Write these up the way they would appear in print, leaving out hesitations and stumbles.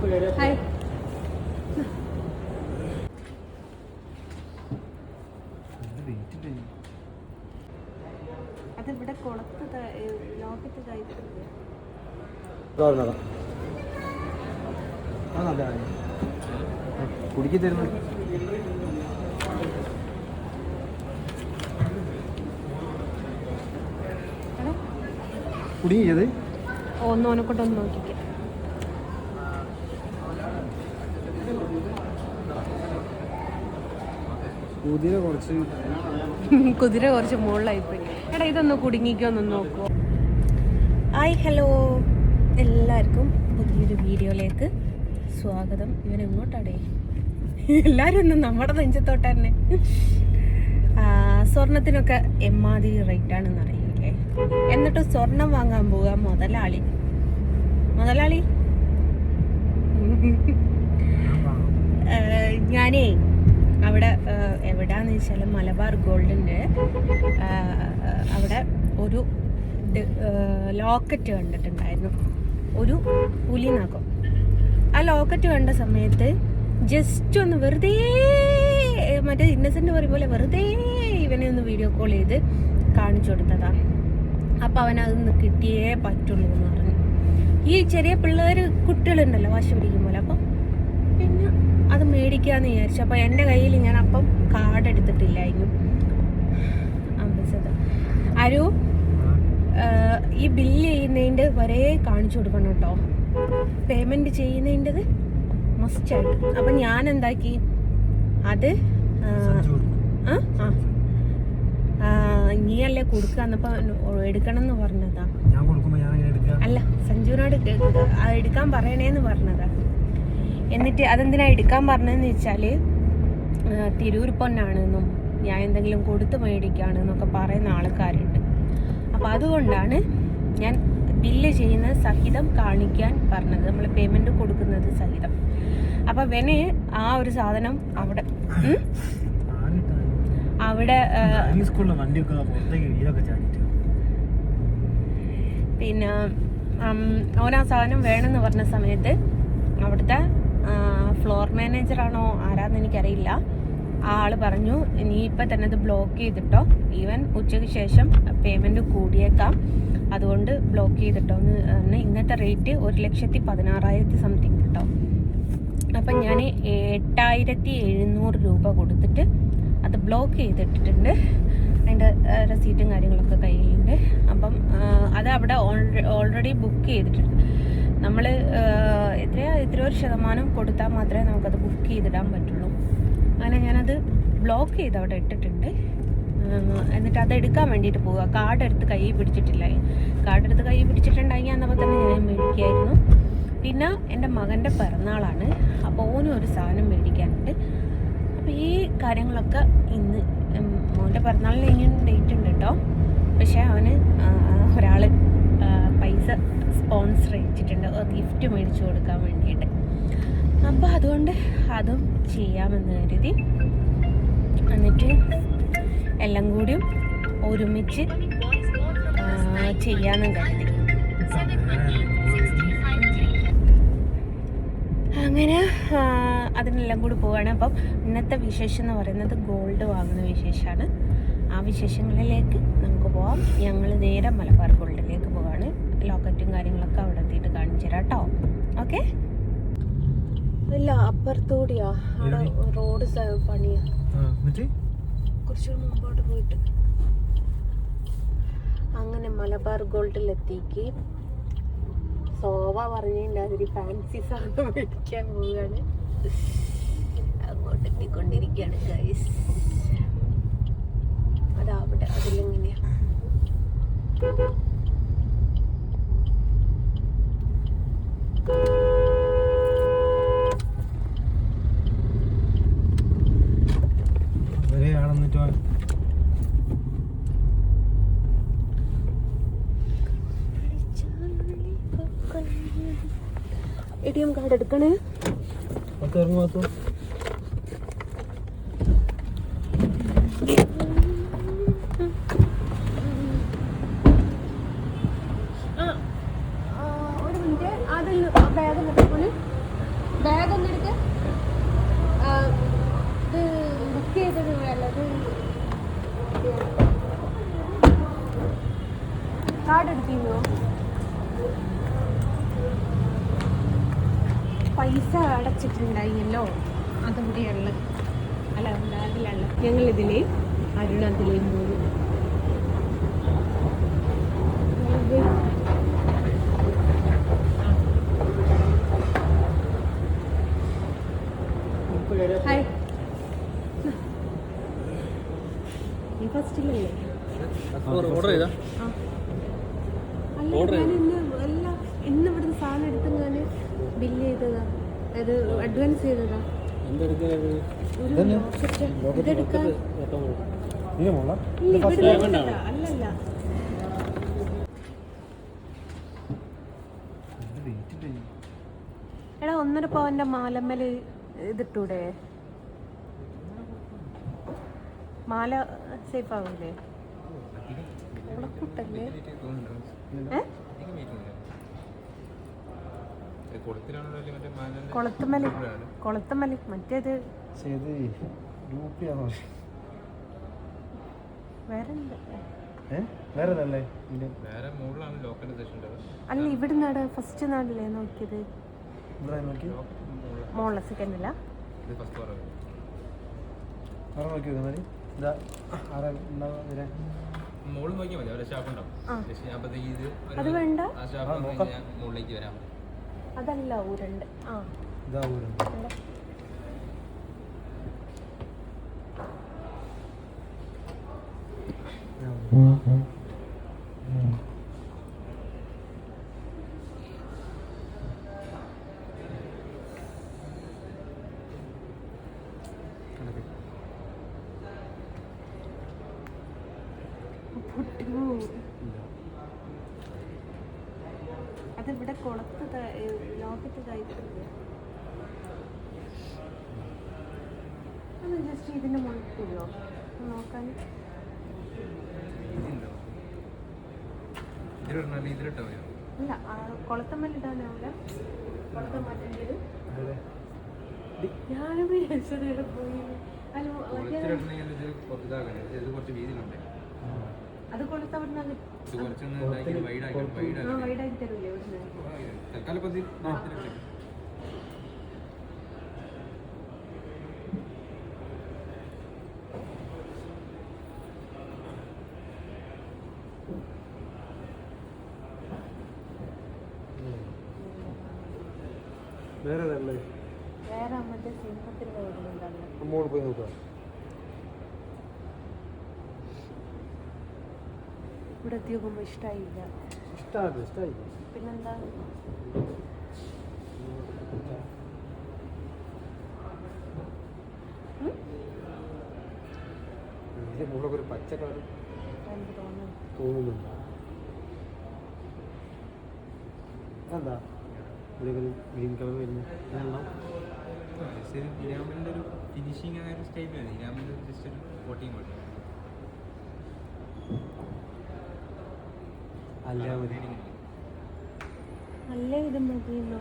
Hi. അതിവിടെ കുളത്ത് locket കഴിക്കുന്നത് കുടിക്കി തരുന്നു. കുടുങ്ങിയത് ഒന്നോനെ കൊണ്ടൊന്ന് നോക്കിക്കാം. കുതിര കുറച്ച് മുകളിലായിപ്പോയി. എടാ ഇതൊന്ന് കുടുങ്ങിക്കൊന്ന് നോക്കുമോ? ഹായ് ഹലോ, എല്ലാവർക്കും പുതിയൊരു വീഡിയോയിലേക്ക് സ്വാഗതം. ഇവൻ എങ്ങോട്ടാടേ? എല്ലാവരും ഒന്നും നമ്മുടെ നെഞ്ചത്തോട്ട് തന്നെ. സ്വർണത്തിനൊക്കെ എമ്മാതിരി റേറ്റാണെന്ന് അറിയില്ലേ? എന്നിട്ട് സ്വർണം വാങ്ങാൻ പോവുക മുതലാളി. ഞാനേ അവിടെ എവിടെയാന്ന് വെച്ചാൽ മലബാർ ഗോൾഡിൻ്റെ അവിടെ ഒരു ലോക്കറ്റ് കണ്ടിട്ടുണ്ടായിരുന്നു, ഒരു പുലിനകം. ആ ലോക്കറ്റ് കണ്ട സമയത്ത് ജസ്റ്റ് ഒന്ന് വെറുതെ മറ്റേ ഇന്നസെന്റ് പറയും പോലെ വെറുതെ ഇവനെ ഒന്ന് വീഡിയോ കോൾ ചെയ്ത് കാണിച്ചു കൊടുത്തതാ. അപ്പം അവനതൊന്ന് കിട്ടിയേ പറ്റുള്ളൂ എന്ന് പറഞ്ഞു. ഈ ചെറിയ കുട്ടികളുണ്ടല്ലോ വാശി പിടിക്കും പോലെ. അപ്പം പിന്നെ അത് മേടിക്കാന്ന് വിചാരിച്ചു. അപ്പം എൻ്റെ കയ്യിൽ ഞാൻ അപ്പം കാർഡ് എടുത്തിട്ടില്ലായിരുന്നു. ആരോ ഈ ബില്ല് ചെയ്യുന്നതിൻ്റെ വരെ കാണിച്ചു കൊടുക്കണം കേട്ടോ, പേയ്മെൻറ്റ് ചെയ്യുന്നതിൻ്റെത് മസ്റ്റായിട്ട്. അപ്പം ഞാൻ എന്താക്കി, അത് നീയല്ലേ കൊടുക്കാന്നപ്പോൾ എടുക്കണം എന്ന് പറഞ്ഞതാ. അല്ല, സഞ്ജുവിനോട് എടുക്കാൻ പറയണേന്ന് പറഞ്ഞതാ. എന്നിട്ട് അതെന്തിനാ എടുക്കാൻ പറഞ്ഞതെന്ന് വെച്ചാൽ തിരൂർ പൊന്നാണെന്നും ഞാൻ എന്തെങ്കിലും കൊടുത്ത് മേടിക്കുകയാണെന്നൊക്കെ പറയുന്ന ആൾക്കാരുണ്ട്. അപ്പോൾ അതുകൊണ്ടാണ് ഞാൻ ബില്ല് ചെയ്യുന്നത് സഹിതം കാണിക്കാൻ പറഞ്ഞത്, നമ്മൾ പേയ്മെൻറ്റ് കൊടുക്കുന്നത് സഹിതം. അപ്പം അവന് ആ ഒരു സാധനം അവിടെ പിന്നെ അവൻ ആ സാധനം വേണമെന്ന് പറഞ്ഞ സമയത്ത് അവിടുത്തെ ഫ്ലോർ മാനേജറാണോ ആരാന്ന് എനിക്കറിയില്ല, ആ ആള് പറഞ്ഞു നീ ഇപ്പം തന്നെ അത് ബ്ലോക്ക് ചെയ്തിട്ടോ, ഈവൻ ഉച്ചയ്ക്ക് ശേഷം പേയ്മെൻറ്റ് കൂടിയേക്കാം, അതുകൊണ്ട് ബ്ലോക്ക് ചെയ്തിട്ടോ എന്ന്. ഇന്നത്തെ റേറ്റ് 1,16,000 സംതിങ് കേട്ടോ. അപ്പം ഞാൻ 8,700 രൂപ കൊടുത്തിട്ട് അത് ബ്ലോക്ക് ചെയ്തിട്ടിട്ടുണ്ട്. അതിൻ്റെ റെസീറ്റും കാര്യങ്ങളൊക്കെ കയ്യിലുണ്ട്. അപ്പം അത് അവിടെ ഓൾറെഡി ബുക്ക് ചെയ്തിട്ടുണ്ട്. നമ്മൾ എത്രയോ ശതമാനം കൊടുത്താൽ മാത്രമേ നമുക്കത് ബുക്ക് ചെയ്തിടാൻ പറ്റുള്ളൂ. അങ്ങനെ ഞാനത് ബ്ലോക്ക് ചെയ്ത് അവിടെ ഇട്ടിട്ടുണ്ട്. എന്നിട്ട് അത് എടുക്കാൻ വേണ്ടിയിട്ട് പോവുക. കാർഡ് എടുത്ത് കൈ പിടിച്ചിട്ടില്ല. കാർഡ് എടുത്ത് കൈ പിടിച്ചിട്ടുണ്ടെങ്കിൽ അന്നപ്പോൾ തന്നെ ഞാൻ മേടിക്കായിരുന്നു. പിന്നെ എൻ്റെ മകൻ്റെ പിറന്നാളാണ്, അപ്പോൾ ഓനും ഒരു സാധനം മേടിക്കാനുണ്ട്. അപ്പോൾ ഈ കാര്യങ്ങളൊക്കെ ഇന്ന് മോൻ്റെ പിറന്നാളിന് ഇനിയും ഡേറ്റ് ഉണ്ട് കേട്ടോ. പക്ഷേ അവന് ഒരാൾ പൈസ സ്പോൺസർ ചെയ്തിട്ടുണ്ട് ഗിഫ്റ്റ് മേടിച്ചു കൊടുക്കാൻ വേണ്ടിയിട്ട്. അപ്പോൾ അതുകൊണ്ട് അതും ചെയ്യാമെന്ന് കരുതി. എന്നിട്ട് എല്ലാം കൂടിയും ഒരുമിച്ച് ചെയ്യാമെന്നും കരുതി. അങ്ങനെ അതിനെല്ലാം കൂടി പോവുകയാണ്. അപ്പം ഇന്നത്തെ വിശേഷം എന്ന് പറയുന്നത് ഗോൾഡ് വാങ്ങുന്ന വിശേഷമാണ്. ആ വിശേഷങ്ങളിലേക്ക് നമുക്ക് പോവാം. ഞങ്ങൾ നേരെ മലബാർ ഗോൾഡിലേക്ക് പോവാണ്. ലോക്കറ്റും കാര്യങ്ങളൊക്കെ അവിടെ എത്തിയിട്ട് കാണിച്ചു തരാം കേട്ടോ. ഓക്കെ. ഇല്ല, അപ്പുറത്തൂടിയാ, അവിടെ റോഡ് പണിയാ. കുറച്ച് മുമ്പോട്ട് പോയിട്ട് അങ്ങനെ മലബാർ ഗോൾഡിലെത്തിക്ക് സോവ പറഞ്ഞിട്ടുണ്ടാതിരി ഫാൻസി സാധനം മേടിക്കാൻ പോവുകയാണ്. അങ്ങോട്ട് എത്തിക്കൊണ്ടിരിക്കുകയാണ് ഗൈസ്. അതവിടെ അതിലെങ്ങനെയാ ATM കാർഡ് എടുക്കണേ. ഒരു മിനിറ്റ്, അതിൽ ബാഗ് പോലെ പൈസ അടച്ചിട്ടുണ്ടായില്ലോ അതുകൂടിയുള്ള അല്ല ബാഗിലുള്ള ഞങ്ങളിതിലെയും അരുണാതിലെയും പോയി. ഹായ്, നീ ഫസ്റ്റിലല്ലേ? അല്ല, ഞാൻ ഇന്ന് ഇവിടുന്ന് സാധനം എടുത്ത് ഞാൻ ബില്ല് ചെയ്തതാ. അത് അഡ്വാൻസ് ചെയ്തതാ. ഇതെടുക്കാൻ അല്ലല്ല, എടാ 1.5 പവന്റെ മാലമ്മല് ഇതിട്ടൂടെ? മാല സേഫ് ആവൂലേ? കൂട്ടല്ലേ? കൊളത്തുമലി മറ്റേത് അല്ല, ഇവിടുന്നാണ് ഫസ്റ്റ് നാടില്ലേ നോക്കിയത്? മോളെ സെക്കൻഡില്ല. അത് വേണ്ട, അതല്ല ഊരുണ്ട്. അതിവിടെ കുളത്ത് ലോക്കറ്റ് കഴിക്കുന്നത്. അത് ജസ്റ്റ് ഇതിന്റെ മുകളിലോ നോക്കാൻ. അല്ല, കുളത്തമ്മലിടാനാവില്ല. കുളത്തം മാറ്റേണ്ടത് ഞാനും വിചാരിച്ചത് പോയി. അത് കൊളുത്തവിടുന്ന വൈഡാക്കി തരൂലേ ഇവിടുന്ന്? വേറെ മറ്റേ സിംഹത്തിന് പോയി പോയി നോക്കാം. ഇവിടെ എത്തി നോക്കുമ്പോൾ ഇഷ്ടമായില്ല. പിന്നെന്താ? ഒരു പച്ച കളർ തോന്നുന്നുണ്ട്. എന്താ ഗ്രീൻ കളർ വരുന്നത്? ഇരാമിൻ്റെ ഒരു ഫിനിഷിങ് ആയ ഒരു സ്റ്റൈൽ വരുന്നത്. ഇരാമിൻ്റെ ജസ്റ്റ് ഒരു കോട്ടിങ് പോലെ നല്ല ഇത് മതിയെന്നോ?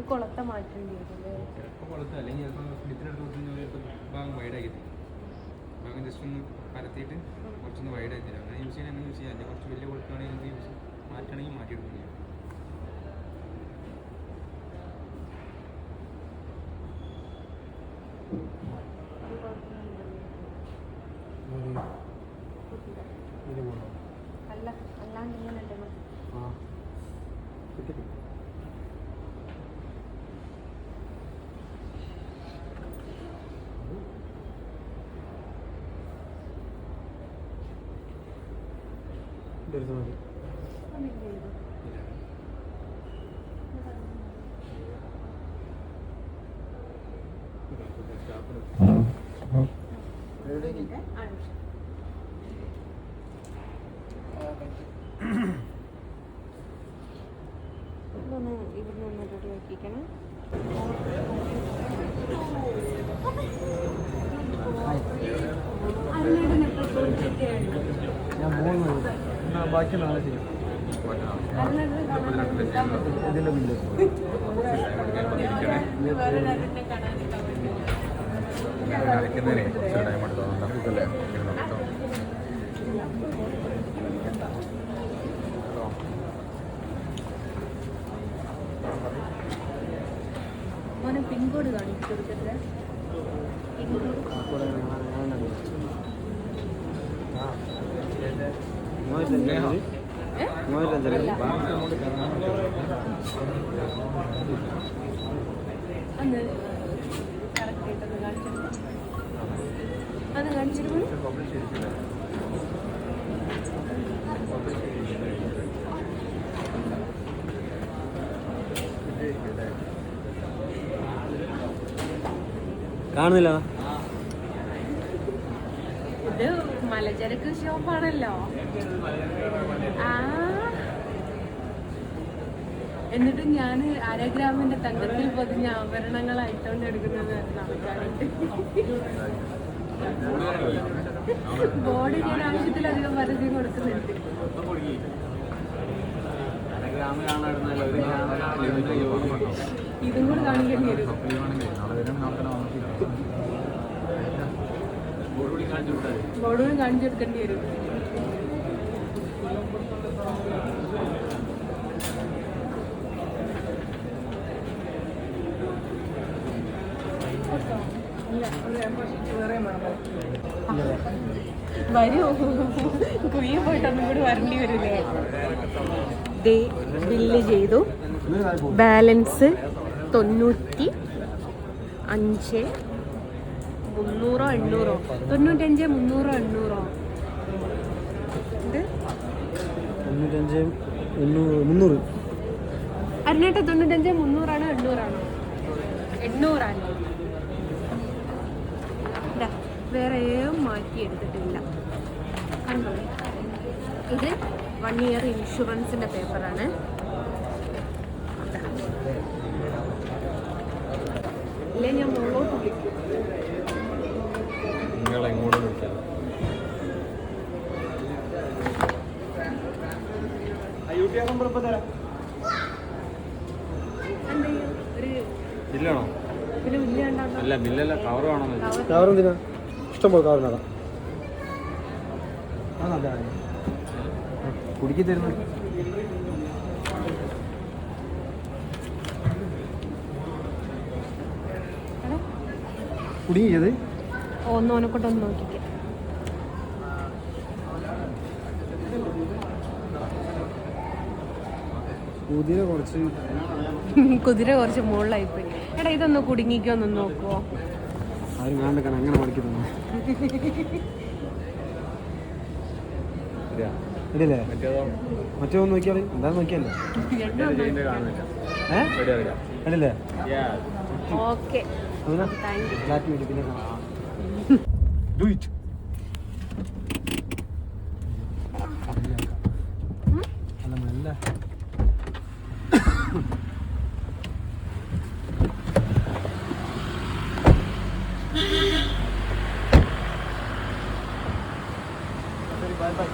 കുളത്തെ മാറ്റേണ്ടി വരും. ചിലപ്പോൾ കുളത്ത് അല്ലെങ്കിൽ ചിലപ്പോൾ ഇതിനടുത്ത് ഭാഗം വൈഡാക്കി തരും. ഭാഗം ജസ്റ്റ് ഒന്ന് പരത്തിയിട്ട് കുറച്ചൊന്ന് വൈഡാക്കി തരാം. അങ്ങനെ യൂസ് ചെയ്യാൻ അങ്ങനെ യൂസ് ചെയ്യാം. അല്ലെങ്കിൽ കുറച്ച് വലിയ കുളത്താണെങ്കിൽ എന്ത് യൂസ് മാറ്റണമെങ്കിൽ മാറ്റിയെടുക്കും ചെയ്യാം. അല്ല, അല്ലാണ്ട് ഇങ്ങനെ ഇതൊന്ന് ഇവിടുന്ന് ഒന്ന് റെഡിയാക്കിക്കണം. ഞാൻ 3 ബാക്കി നാളെ ചെയ്യും. ഇതിൻ്റെ ബില്ല് കളിക്കുന്നതിനെ കുറച്ച് ടൈം എടുത്തോന്നല്ലേ മോനെ പിൻകോഡ് കാണിച്ചു കൊടുക്കട്ടെ. അന്ന് കറക്റ്റ് ആയിട്ടൊന്ന് കാണിച്ചിരുന്നു. അത് കാണിച്ചിരുന്നു. കാണുന്നില്ല. ഇത് മലചരക്ക് ഷോപ്പാണല്ലോ. എന്നിട്ട് ഞാൻ അരഗ്രാമിന്റെ തങ്കത്തിൽ പൊതിഞ്ഞ ആഭരണങ്ങളായിട്ടോണ്ട് എടുക്കുന്നത് നടക്കാറുണ്ട്. ബോർഡ് ഞാൻ ആവശ്യത്തിലധികം പരസ്യം കൊടുക്കുന്നുണ്ട്. ഇതും കൂടെ കാണിക്കേണ്ടി വരും. ബോർഡും കാണിച്ചു കൊടുക്കേണ്ടി വരും. വരൂ, കുയ്യ പോയിട്ടൊന്നും കൂടി വരേണ്ടി വരില്ലേ? ബില്ല് ചെയ്തു. ബാലൻസ് 95, 300, 800, 95, 300, 800. ഇത് 95, 300. അരുണേട്ട 95, 300 ആണോ 800 ആണോ? 800 ആണ്. വേറെ മാറ്റി എടുത്തിട്ടില്ല. കണ്ടോ, ഇത് 1 ഇയർ ഇൻഷുറൻസിന്റെ പേപ്പറാണ്. ഇല്ലേ ഞാൻ മുകളിലോട്ട് വിളിക്കും. നിങ്ങളെങ്ങോട്ട് വിളിക്കാം? ബില്ലാണോ? അല്ല ബില്ലല്ല, കവർ വേണോ? കവർ എന്തിനാ? ഇഷ്ടംപോലെ കവർ നടാം. കുടുക്കി തരുന്നു. കുടുങ്ങിയത് ഒന്നോനെ കൊണ്ടൊന്ന് നോക്കിക്കാം. കുതിര കുറച്ച് മുകളിലായിപ്പോയി. എടാ ഇതൊന്ന് കുടുങ്ങിക്കോന്ന് നോക്കുവോ? ആരും കാണാൻ അങ്ങനെ മടിക്കുന്നു. ഇടില്ലേ? മറ്റേ ഒന്ന് നോക്കിയാൽ എന്താന്ന് നോക്കിയല്ലേ? അല്ലേ? ഓക്കെ, പിന്നെ നല്ല ബൈ ബൈ.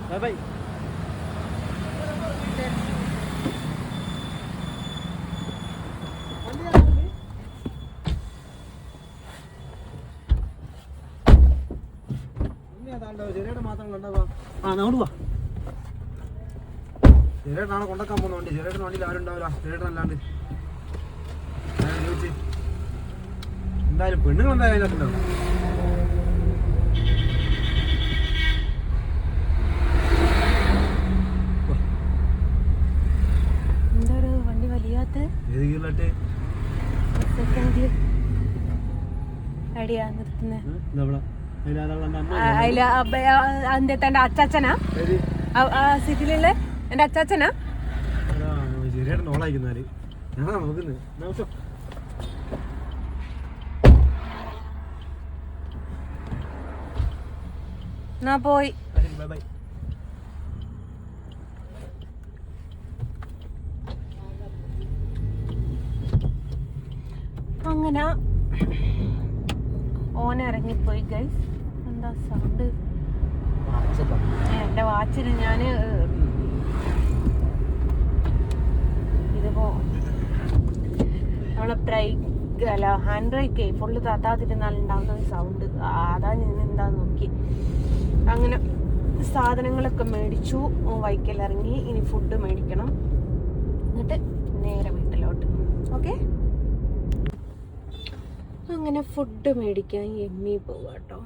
Bye bye. ചേട്ടനാണ് കൊണ്ടാക്കാൻ പോകുന്ന വണ്ടി. ചേട്ടൻ വണ്ടിയിൽ ആരും ഉണ്ടാവില്ല. ചേട്ടൻ അല്ലാണ്ട് ചോദിച്ച് എന്തായാലും പെണ്ണുങ്ങൾ എന്തായാലും അതിനകത്തുണ്ടാവും. വണ്ടി വലിയാത്ത ഏത് ഗീറിലാട്ടെ അടിയാ നിർത്തുന്നേ. തന്റെ അച്ചാച്ചനാ സിറ്റിയിലുള്ള എന്റെ അച്ചാച്ചനാ? ചേട്ടൻ ഓളായിക്കുന്നാല് ഞാൻ നോക്കുന്നത്. എന്നാ പോയി. Bye bye. അങ്ങനെ ഓൻ ഇറങ്ങിപ്പോയി ഗൈസ്. എന്താ സൗണ്ട്? എൻ്റെ വാച്ചിന് ഞാൻ ഇതിപ്പോ നമ്മളെ ബ്രേക്ക് അല്ല ഹാൻഡ് ബ്രേക്ക് ഫുള്ള് താത്താതിരുന്നാലുണ്ടാവുന്ന സൗണ്ട്. അതാ ഞാൻ എന്താ നോക്കി. അങ്ങനെ സാധനങ്ങളൊക്കെ മേടിച്ചു. വൈക്കലിറങ്ങി. ഇനി ഫുഡ് മേടിക്കണം. എന്നിട്ട് നേരെ വീട്ടിലോട്ട്. ഓക്കെ. അങ്ങനെ ഫുഡ് മേടിക്കാൻ എമ്മി പോവാട്ടോ.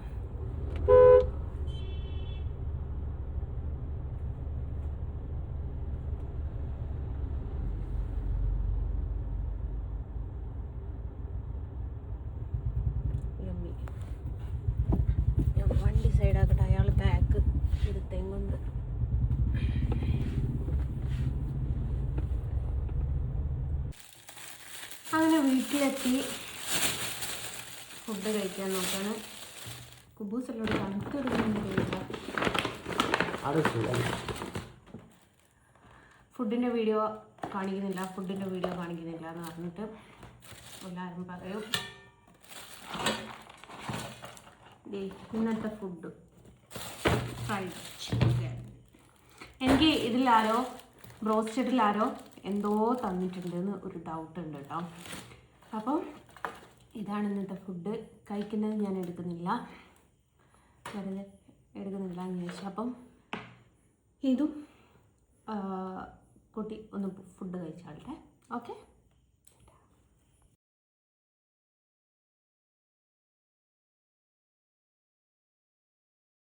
ഞാൻ വണ്ടി സൈഡാക്കട്ടെ. അയാൾ ബാക്ക് എടുത്തേം കൊണ്ട്. അങ്ങനെ വീട്ടിലെത്തി ഫുഡ് കഴിക്കാൻ നോക്കാണ്. കുബൂസല്ലോട് തണുത്തെടുക്കുന്നുണ്ട്. ഫുഡിൻ്റെ വീഡിയോ കാണിക്കുന്നില്ല എന്ന് പറഞ്ഞിട്ട് എല്ലാവരും പറയും. ഇന്നത്തെ ഫുഡ് ഫ്രൈഡ് ചിക്കൻ. എനിക്ക് ഇതിലാരോ ബ്രോസ്റ്റഡിലാരോ എന്തോ തന്നിട്ടുണ്ടെന്ന് ഒരു ഡൗട്ട് ഉണ്ട് കേട്ടോ. അപ്പം ഇതാണ് ഇന്നത്തെ ഫുഡ്. കഴിക്കുന്നത് ഞാൻ എടുക്കുന്നില്ല, വെറുതെ എടുക്കുന്നില്ല എന്ന് ചോദിച്ചു. അപ്പം ഇതും കൂട്ടി ഒന്ന് ഫുഡ് കഴിച്ചാട്ടെ. ഓക്കെ.